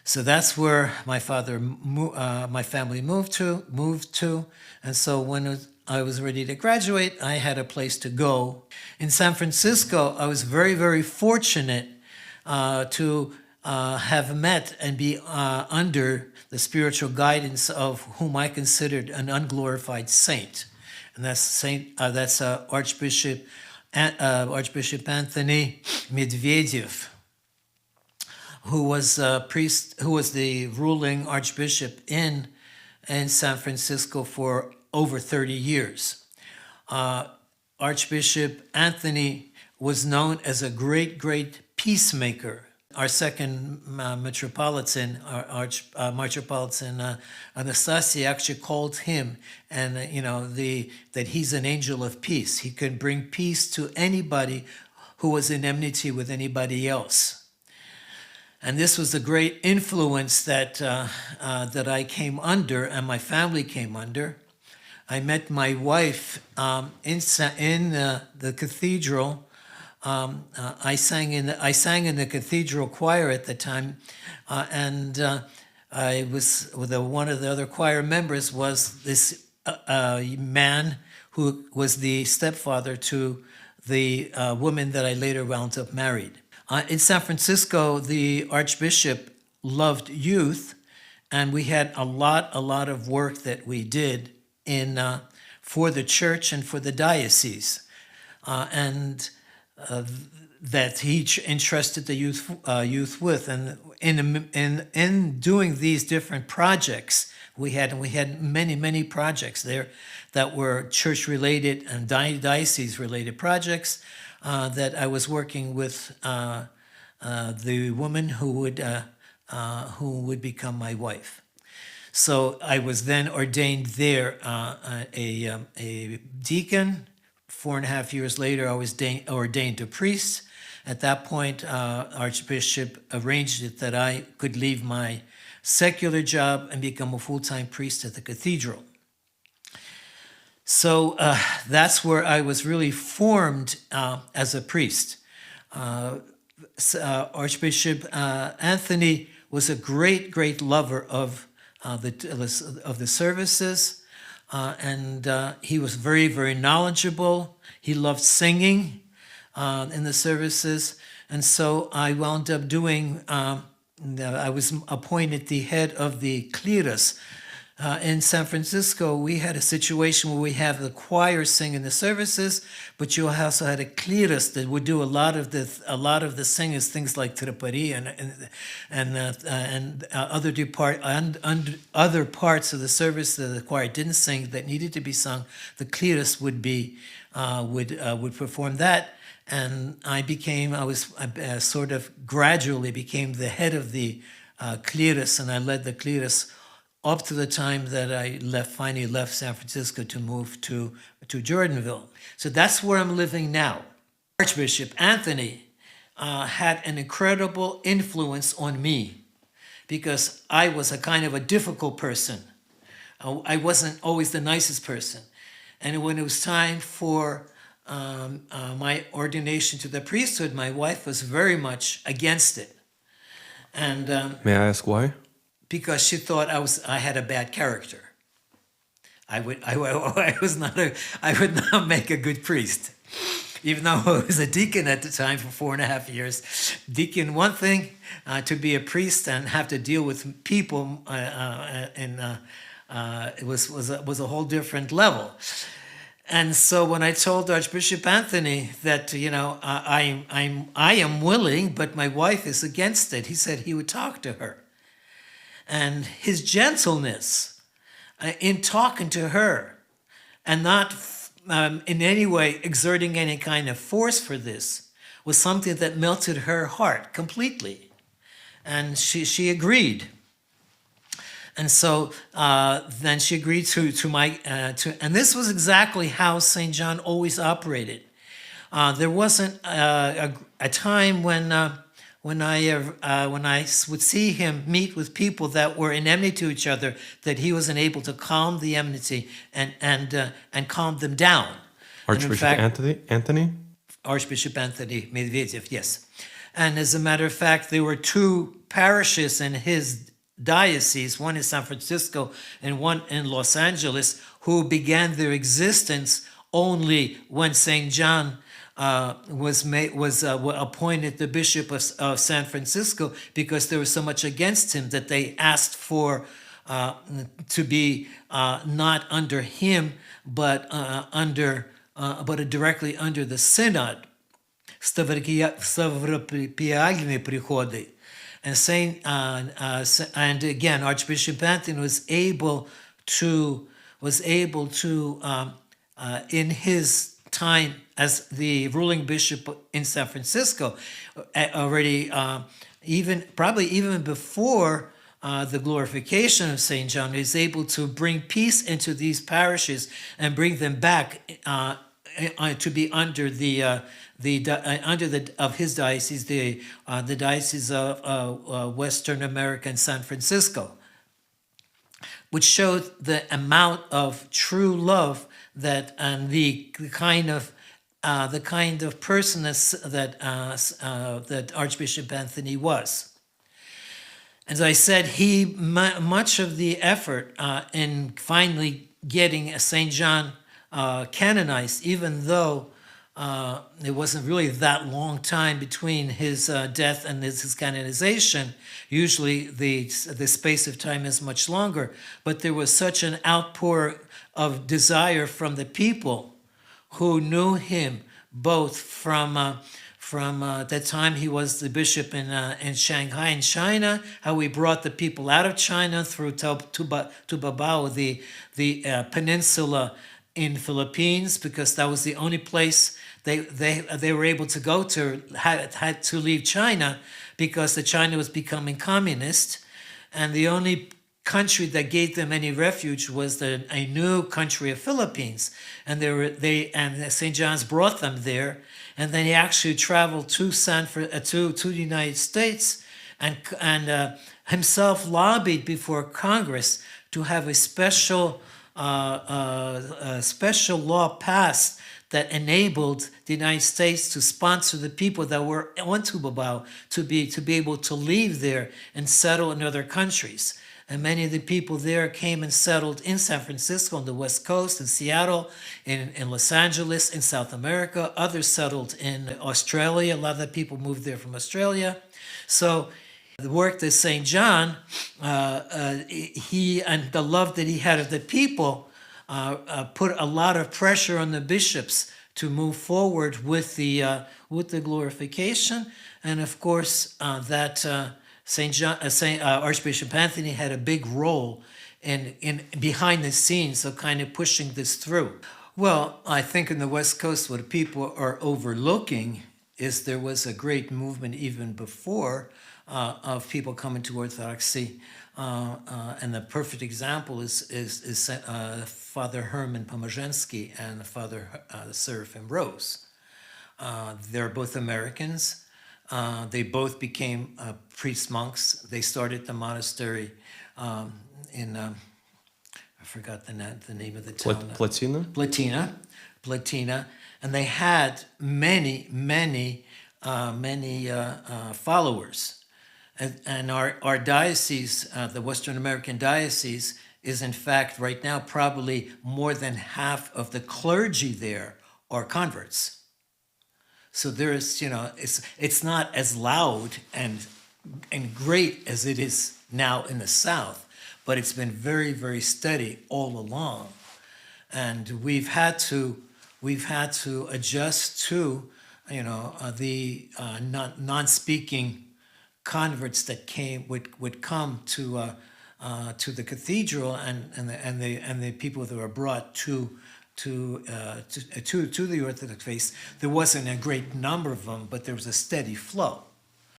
So that's where my my family moved to. And so when I was ready to graduate, I had a place to go. In San Francisco, I was very, very fortunate to have met and be under the spiritual guidance of whom I considered an unglorified saint. And that's Archbishop Anthony Medvedev, who was a priest, who was the ruling archbishop in San Francisco for over 30 years. Archbishop Anthony was known as a great, great peacemaker. Our second metropolitan, Metropolitan Anastasia, actually called him, and that he's an angel of peace. He can bring peace to anybody who was in enmity with anybody else. And this was the great influence that I came under, and my family came under. I met my wife in the cathedral. I sang in the cathedral choir at the time, and I was one of the other choir members was this man who was the stepfather to the woman that I later wound up married. In San Francisco, the Archbishop loved youth, and we had a lot of work that we did for the church and for the diocese, and that he entrusted the youth with. And in doing these different projects, we had many projects there that were church related and diocese related projects. That I was working with the woman who would become my wife. So I was then ordained there a deacon. 4.5 years later, I was ordained a priest. At that point, Archbishop arranged it that I could leave my secular job and become a full-time priest at the cathedral. So that's where I was really formed as a priest. Archbishop Anthony was a great, great lover of the services, and he was very, very knowledgeable. He loved singing in the services, and so I wound up doing. I was appointed the head of the cleros. In San Francisco, we had a situation where we have the choir sing in the services, but you also had a cleros that would do a lot of the singers, things like tripari and other parts of the service that the choir didn't sing that needed to be sung. The cleros would perform that, and I sort of gradually became the head of the cleros, and I led the cleros up to the time that I finally left San Francisco to move to Jordanville. So that's where I'm living now. Archbishop Anthony had an incredible influence on me because I was a kind of a difficult person. I wasn't always the nicest person. And when it was time for my ordination to the priesthood, my wife was very much against it. And may I ask why? Because she thought I had a bad character. I would not make a good priest, even though I was a deacon at the time for 4.5 years. Deacon, one thing, to be a priest and have to deal with people, it was a whole different level. And so when I told Archbishop Anthony that I am willing, but my wife is against it, he said he would talk to her. And his gentleness in talking to her and not in any way exerting any kind of force for this was something that melted her heart completely. And she agreed. And so then she agreed to and this was exactly how St. John always operated. There wasn't a time when I would see him meet with people that were in enmity to each other, that he wasn't able to calm the enmity and calm them down. Archbishop Anthony? Archbishop Anthony Medvedev, yes. And as a matter of fact, there were two parishes in his diocese, one in San Francisco and one in Los Angeles, who began their existence only when St. John was appointed the bishop of San Francisco, because there was so much against him that they asked for to be not under him, but directly under the synod. Ставропиальные приходы. And again, Archbishop Anthony was able to in his time as the ruling bishop in San Francisco, already even before the glorification of St. John, he was able to bring peace into these parishes and bring them back to be under of his diocese, the diocese of Western America and San Francisco, which showed the amount of true love that and the kind of person that Archbishop Anthony was. As I said, much of the effort in finally getting St. John canonized, even though it wasn't really that long time between his death and his canonization. Usually the space of time is much longer, but there was such an outpour of desire from the people who knew him, both from the time he was the bishop in Shanghai in China, how he brought the people out of China through Tubabao, the peninsula in Philippines, because that was the only place they were able to go to, had to leave China, because China was becoming communist, and the only country that gave them any refuge was a new country of Philippines, and St. John's brought them there, and then he actually traveled to the United States, and himself lobbied before Congress to have a special law passed that enabled the United States to sponsor the people that were on Tubabao to be able to leave there and settle in other countries. And many of the people there came and settled in San Francisco on the West Coast, in Seattle, in Los Angeles, in South America. Others settled in Australia. A lot of the people moved there from Australia. So the work that St. John, he and the love that he had of the people put a lot of pressure on the bishops to move forward with the glorification, and of course that Archbishop Anthony had a big role in behind the scenes, so kind of pushing this through. Well, I think in the West Coast, what people are overlooking is there was a great movement even before of people coming to Orthodoxy. And the perfect example is Father Herman Pomazhansky and Father Seraphim Rose. They're both Americans. They both became priest monks. They started the monastery in I forgot the name of the town. Platina, and they had many followers. And our diocese, the Western American diocese, is in fact right now probably more than half of the clergy there are converts. So there is, it's not as loud and great as it is now in the South, but it's been very, very steady all along. And we've had to adjust to, the non-speaking converts that would come to the cathedral, and the people that were brought to the Orthodox faith. There wasn't a great number of them, but there was a steady flow.